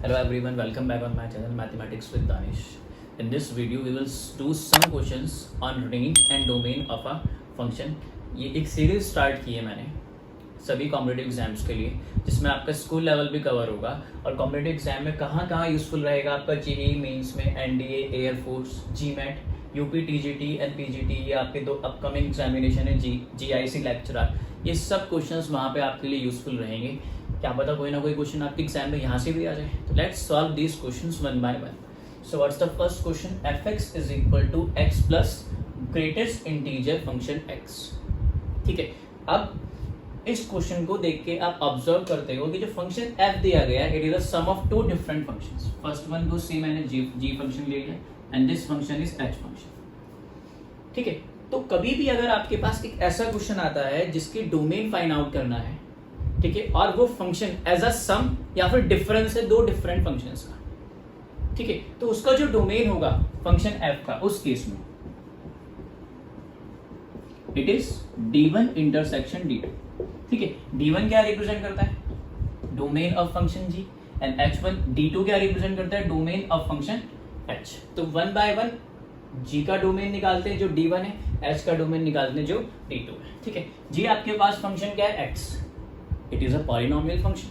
Hello everyone, welcome back on my channel Mathematics with Danish. In this video we will do some questions on range and domain of a function. ये एक series start की है मैंने सभी competitive exams के लिए, जिसमें आपका स्कूल लेवल भी कवर होगा और कॉम्पिटिटिव एग्जाम में कहाँ कहाँ यूजफुल रहेगा आपका जेईई मेंस में, NDA, air force, GMAT, UP TGT, NPGT, ये आपके दो अपकमिंग एग्जामिनेशन है, जीआईसी लेक्चरर, ये सब क्वेश्चंस वहाँ पे आपके लिए यूजफुल रहेंगे. क्या पता कोई ना कोई क्वेश्चन आपके एग्जाम में यहाँ से भी आ जाए. तो let's solve these questions one by one. So what's the first question? fx is equal to x plus greatest integer function x. ठीक है, अब इस क्वेश्चन को देख के आप ऑब्जर्व करते हो कि जो फंक्शन f दिया गया है, it is a sum of two different functions. First one को सी मैंने g फंक्शन ले लिया and this function is h function. ठीक है, तो कभी भी अगर आपके पास एक ऐसा क्वेश्चन आता है जिसकी डोमेन फाइंड आउट करना है, ठीक है, और वो फंक्शन एज अ सम या फिर डिफरेंस है दो डिफरेंट फंक्शंस का, ठीक है, तो उसका जो डोमेन होगा फंक्शन f का, उस केस में it is d1 intersection d2. ठीक है, d1 क्या रिप्रेजेंट करता है? Domain of function g, and h1 d2 क्या रिप्रेजेंट करता है? Domain of function h. तो वन बाय वन g का डोमेन निकालते हैं जो d1 है, h का डोमेन निकालते हैं जो d2 है. ठीक है, g आपके पास फंक्शन क्या है? x. It is a polynomial function,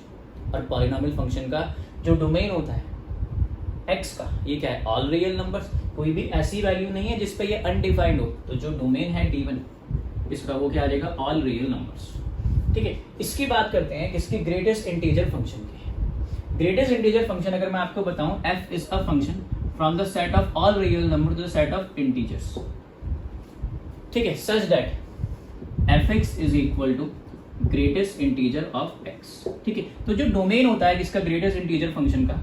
और पॉलिनोमियल फंक्शन का जो डोमेन होता है x का, ये क्या है? All real numbers. कोई भी ऐसी वैल्यू नहीं है जिसपे ये अनडिफाइंड हो, तो जो डोमेन है d1 इसका, वो क्या आ जाएगा? All real numbers. ठीक है, इसकी बात करते हैं किसकी? ग्रेटेस्ट इंटीजर फंक्शन की. ग्रेटेस्ट इंटीजर फंक्शन अगर मैं आपको बताऊं, f is a function from the set of all real number to the set of integers. ठीक है, such that fx is equal to greatest integer of x. ठीक है, तो जो डोमेन होता है किसका? ग्रेटेस्ट इंटीजर फंक्शन का,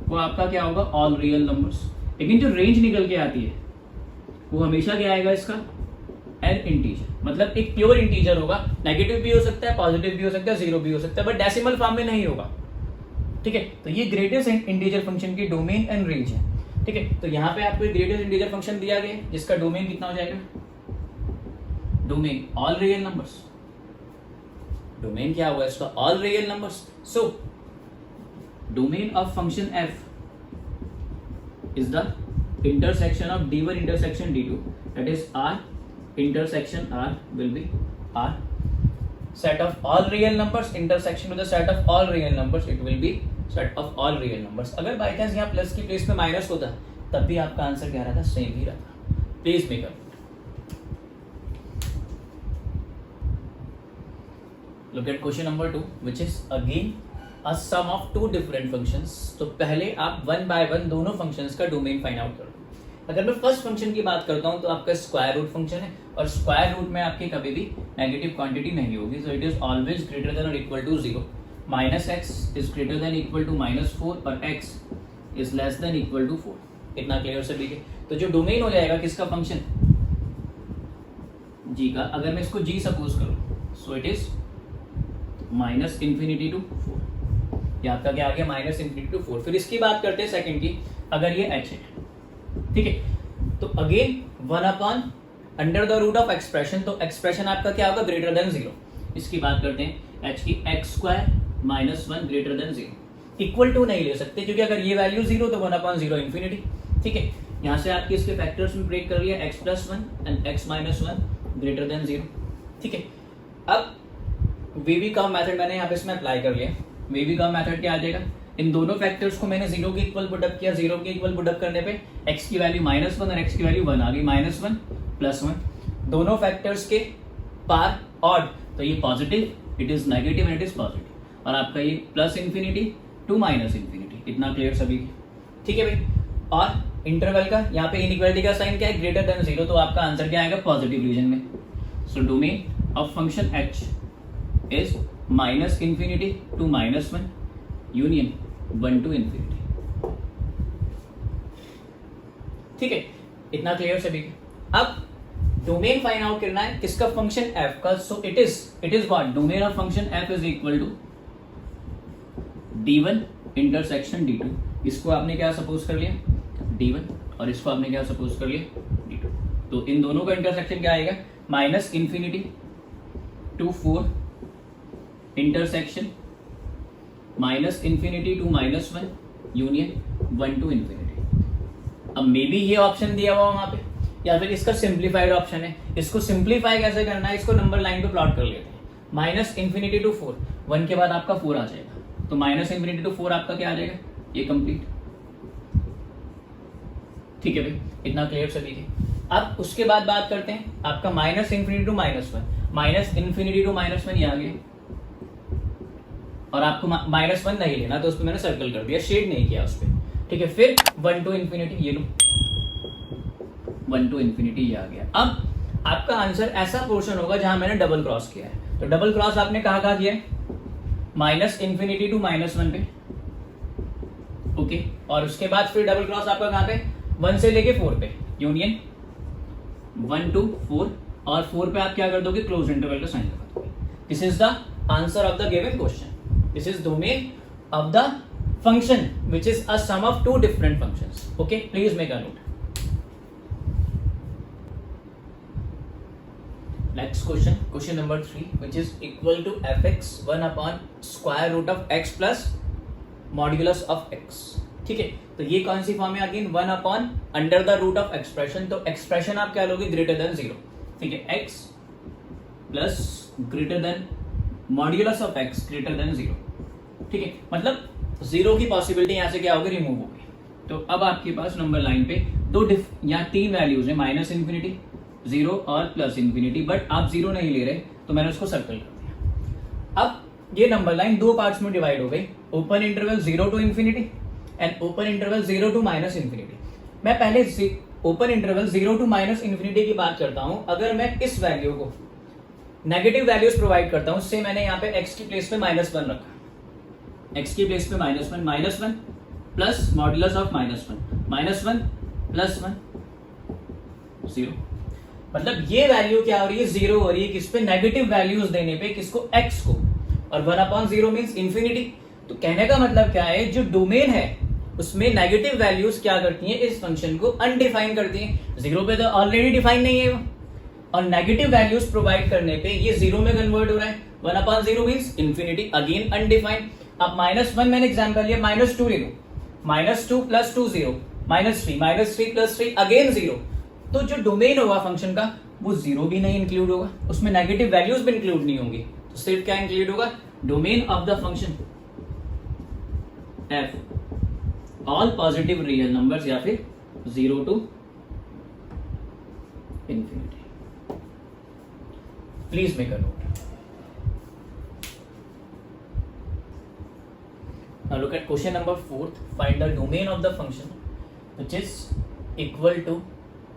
वो आपका क्या होगा? All real numbers. लेकिन जो रेंज निकल के आती है वो हमेशा क्या आएगा इसका? N integer. मतलब एक प्योर इंटीजर होगा, नेगेटिव भी हो सकता है, पॉजिटिव भी हो सकता है, जीरो भी हो सकता है, बट डेसिमल फॉर्म में नहीं होगा. ठीक है, तो ये ग्रेटेस्ट इंटीजर फंक्शन की डोमेन एंड रेंज है. ठीक है, तो यहाँ पे आपको ग्रेटेस्ट इंटीजर फंक्शन दिया गया है जिसका डोमेन कितना हो जाएगा? Domain all real numbers. Domain क्या हुआ इसका? All real numbers. So domain of function f is the intersection of d1 intersection d2, that is r intersection r will be r set of all real numbers intersection with the set of all real numbers, it will be set of all real numbers. अगर by chance यहाँ plus की place में minus होता तब भी आपका answer क्या रहता? सेम ही रहता. Please make up. Look at question number 2, which is again a sum of two different functions. तो पहले आप वन बाय वन दोनों फंक्शंस का डोमेन फाइंड आउट करो. अगर मैं फर्स्ट फंक्शन की बात करता हूं तो आपका स्क्वायर रूट फंक्शन है, और स्क्वायर रूट में आपकी कभी भी नेगेटिव क्वांटिटी नहीं होगी. So it is always greater than और equal to 0. Minus x is greater than equal to -4 और x is less than equal to 4. इतना क्लियर सभी के? तो जो डोमेन हो जाएगा किसका? फंक्शन g का. अगर मैं इसको g सपोज करूं, so it is minus infinity to 4. ये आपका क्या आ गया? Minus infinity to 4. फिर इसकी बात करते हैं सेकंड की. अगर ये h है, ठीक है, तो again 1 upon under the root of expression, तो एक्सप्रेशन आपका क्या होगा? Greater than 0. इसकी बात करते हैं h की x square minus 1 greater than 0. Equal to नहीं ले सकते क्योंकि अगर ये वैल्यू 0 तो 1 अपॉन 0 इंफिनिटी. ठीक है, यहाँ से आपके इसके फैक्टर्स में ब्रेक कर लिया, x plus 1 and x minus 1 greater than 0. ठीक है, अब वीवी कर्व मेथड मैंने यहाँ पे इसमें अप्लाई कर लिया. वीवी कर्व मेथड क्या आ जाएगा? इन दोनों फैक्टर्स को मैंने 0 के इक्वल पुट अप किया. 0 के इक्वल पुट अप करने पे x की वैल्यू -1 और x की वैल्यू 1 आ गई. -1 +1, दोनों फैक्टर्स के पार ऑड, तो ये positive, it is negative and it is positive. और आपका ये plus infinity to minus infinity. इतना क्लियर सभी? ठीक है भाई. और इंटरवल का यहाँ पे इनइक्वालिटी का साइन क्या है? Greater than 0. तो आपका आंसर क्या आएगा? पॉजिटिव रीजन में. So domain of function h is minus infinity to -1 union 1 to infinity. ठीक है, इतना क्लियर सभी? अब डोमेन फाइंड आउट करना है किसका? फंक्शन f का. So it is what? Domain of function f is equal to d1 intersection d2. इसको आपने क्या सपोज कर लिया? d1, और इसको आपने क्या सपोज कर लिया? d2. तो इन दोनों का इंटरसेक्शन क्या आएगा? Minus infinity to 4 intersection -∞ to -1 union 1 to infinity. अब मे बी ये ऑप्शन दिया हुआ वहां पे, या फिर इसका सिंप्लीफाइड ऑप्शन है। इसको सिंप्लीफाई कैसे करना है, इसको नंबर लाइन पे प्लॉट कर लेते हैं। माइनस इन्फिनिटी टू 4, 1 के बाद आपका 4 आ जाएगा, तो माइनस इन्फिनिटी टू 4 आपका क्या आ जाएगा, ये कंप्लीट। ठीक है भाई, इतना क्लियर सभी के। अब उसके बाद बात करते हैं आपका minus infinity to -1, minus infinity to -1 ये आ गया, और आपको -1 नहीं लेना तो उस पर मैंने सर्कल कर दिया, शेड नहीं किया उस पर। ठीक है, फिर 1 टू इन्फिनिटी, ये लो 1 टू इन्फिनिटी ये आ गया। अब आपका आंसर ऐसा पोर्शन होगा जहां मैंने डबल क्रॉस किया है। तो डबल क्रॉस आपने कहा किया है, माइनस इन्फिनिटी टू -1 पे, ओके, और उसके बाद फिर डबल क्रॉस आपका कहां पे, 1 से लेके 4 पे, यूनियन 1 टू 4, और 4 पे आप क्या कर दोगे, क्लोज इंटरवल का साइन लगा दोगे। This is the answer of the given question. This is domain of the function which is a sum of two different functions. Okay, please make a note. Next question, question number 3, which is equal to fx 1 upon square root of x plus modulus of x। ठीक है, तो ये कौन सी form है, again 1 upon under the root of expression. तो expression आप क्या लोगे, ग्रेटर देन 0। ठीक है, x plus greater than modulus of x greater than 0। ठीक है, मतलब 0 की पॉसिबिलिटी यहां से क्या होगी, रिमूव होगी। तो अब आपके पास नंबर लाइन पे या 3 वैल्यूज है, माइनस इन्फिनिटी, 0 और प्लस इन्फिनिटी, बट आप 0 नहीं ले रहे तो मैंने उसको सर्कल कर दिया। अब ये नंबर लाइन 2 पार्ट्स में डिवाइड हो गई, open interval 0 to infinity and open interval 0 to minus infinity. मैं पहले open interval 0 to minus infinity की बात करता हूं। अगर मैं इस वैल्यू को नेगेटिव वैल्यूज प्रोवाइड करता हूं, उससे मैंने यहाँ पे x की प्लेस पे -1 रखा, x की प्लेस पे -1 प्लस मॉड्यूलस ऑफ -1 प्लस 1 0। मतलब ये वैल्यू क्या हो रही है, 0 हो रही है किस पे, नेगेटिव वैल्यूज देने पे, किसको, x को, और 1/0 मींस इंफिनिटी। तो कहने का मतलब क्या है, जो डोमेन है उसमें नेगेटिव वैल्यूज क्या करती हैं, इस फंक्शन को अनडिफाइन करती हैं। 0 पे तो ऑलरेडी डिफाइन नहीं है वो, और नेगेटिव वैल्यूज प्रोवाइड करने पे ये 0 में कन्वर्ट हो रहा है। 1/0 मींस इंफिनिटी, अगेन अनडिफाइंड। अब -1 मैंने एग्जांपल लिया, -2 ले लो, -2 प्लस 2 0, -3 प्लस 3 अगेन 0। तो जो डोमेन होगा फंक्शन का वो 0 भी नहीं इंक्लूड होगा, उसमें नेगेटिव वैल्यूज भी इंक्लूड नहीं होंगी। तो सिर्फ क्या इंक्लूड होगा, domain of the function f all positive real numbers, या फिर 0 to infinity. Please make a note. Now look at question number 4. Find the domain of the function which is equal to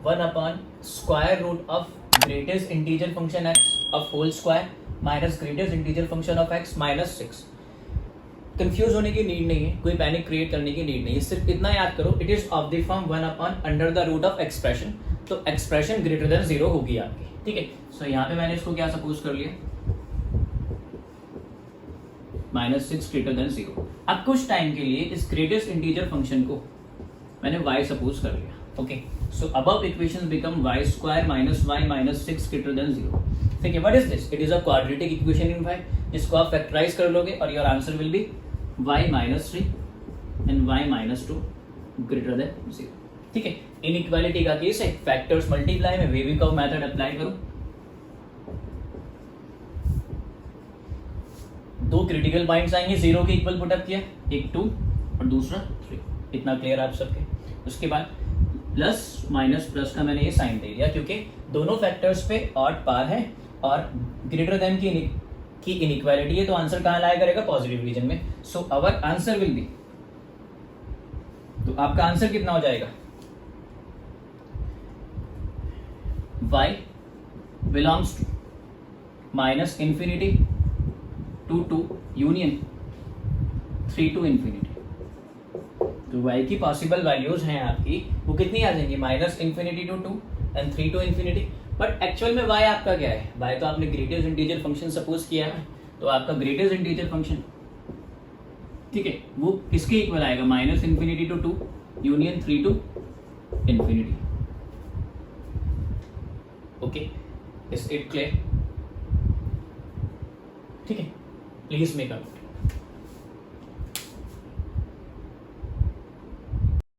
1 upon square root of greatest integer function x of whole square minus greatest integer function of x minus 6। Confuse होने की need नहीं है, कोई panic create करने की need नहीं है, सिर्फ इतना याद करो, it is of the form 1 upon under the root of expression. तो एक्सप्रेशन ग्रेटर देन 0 होगी आपकी। ठीक है, सो यहाँ पे मैंने इसको क्या सपोज कर लिया, -6 ग्रेटर देन 0। अब कुछ टाइम के लिए इस ग्रेटेस्ट इंटीजर फंक्शन को मैंने y सपोज कर लिया। Okay, so above equation become y square minus y minus 6 greater than 0। ठीक है, what is this, it is a quadratic equation in y, जिसको आप फैक्टराइज कर लोगे और your answer will be y -3 and y -2 greater than 0। ठीक है, inequality का केस है, फैक्टर्स मल्टीप्लाई में वेवी कर्व मेथड अप्लाई करो। दो क्रिटिकल पॉइंट्स आएंगे, 0 के इक्वल पुटअप किया, एक 2 और दूसरा 3, इतना क्लियर आप सबके। उसके बाद प्लस माइनस प्लस का मैंने ये साइन दे दिया, क्योंकि दोनों फैक्टर्स पे ऑड पार है और ग्रेटर देन की इनइक्वालिटी है, तो आंसर कहाँ लाया करेगा, पॉजिटिव रीजन में। So our answer will be, तो आपका आंसर कितना हो जाएगा, y belongs to minus infinity to 2 union 3 to infinity. तो y की पॉसिबल वैल्यूज हैं आपकी, वो कितनी आ जाएंगी, minus infinity to 2 and 3 to infinity. But actual में y आपका क्या है, y तो आपने ग्रेटेस्ट इंटीजर फंक्शन सपोज किया है, तो आपका ग्रेटेस्ट इंटीजर फंक्शन, ठीक है, वो किसके इक्वल आएगा, minus infinity to 2 union 3 to infinity. Okay, is it clear? ठीक है, प्लीज मेक अप।